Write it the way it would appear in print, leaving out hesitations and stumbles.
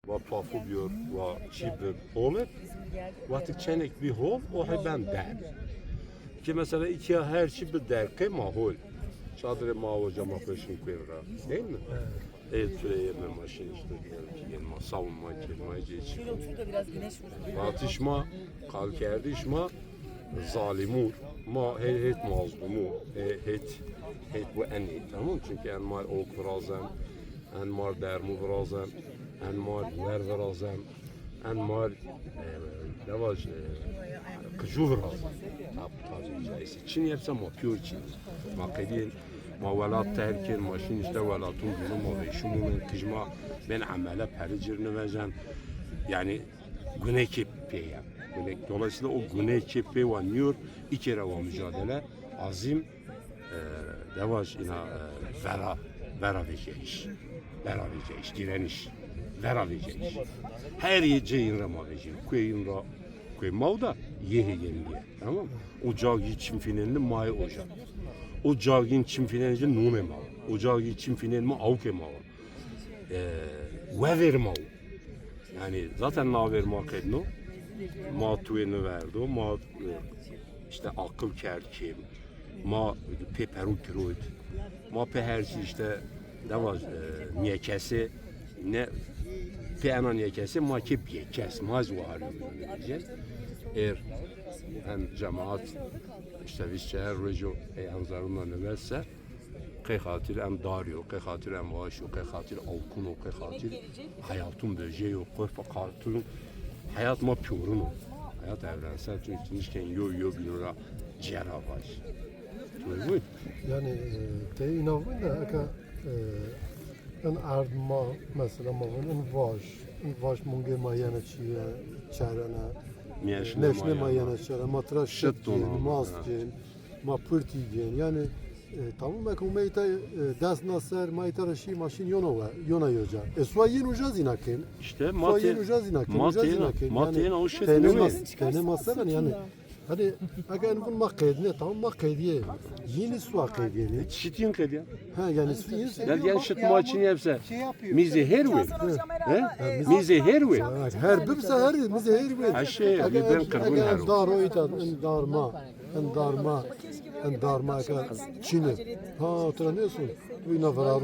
و پافو بیار و چیب هوله وقتی چنک بی هول o هبن در که مثلا iki her şey bir derke mahol çadırı mağaza mafreşin koyarlar değil mi? Evet yeme maşin işte diyelim ki savunma kelime geçiyor. Şöyle otur da biraz güneş vursun. Atışma kalkerdişma zalimur ma het mazlumu het bu eni tamam çünkü en mal ok vrazem en mal dermu vrazem en mal ver vrazem en mal devaj kıcı vrazem tabi caizse Çin yapsa ma pür Çin ma kedin ma velat terkin maşin işte velatun bizim ma veşumun kıcma ben amele pericir nevezen yani güne kipiye dolayısıyla o güne kipi ve New iki kere var mücadele azim devaj ina vera veceğiş direniş vera veceğiş her yeceğin rama veceğiş kuyun ra kuy mauda yehe geldiye tamam o cagi çim finalinde may oca o cagin çim finalinde nume mal o cagi çim finalinde avke mal ve mal yani zaten naver makedno ma tuyeni verdi ma işte akıl kerkim ma peperu kirut ma peherci işte ne var niyekesi ne peana niyekesi ma kip yekes maz var diyeceğiz en cemaat işte biz şehir rejo anzarından növerse que xatir em dario, que xatir em vaşo, que xatir alkuno, que xatir hayatım böceği yok, que xatir hayat ma pürünü. Hayat evrensel çünkü nişken yo binura ciğera baş. Doğru. Yani te inavın da aka en ardma mesela mavun en vaş munge mayana çiye çarana neşne mayana çara matra şettin mascin ma pırtigen yani tamam mı kumeyta das nasar mayta şi maşin yona yoca eswayin ucaz inakin İşte maten maten o şey tene masalan yani hani agar bunun makkedine tamam makkediye yeni su akediye şitin kediye. ha yani Gel şit maçını yapsa mize herwe mize herwe her bir seher mize herwe her şey ben karbon her daroyta darma ka Çin'e ha hatırlıyorsun bu inavara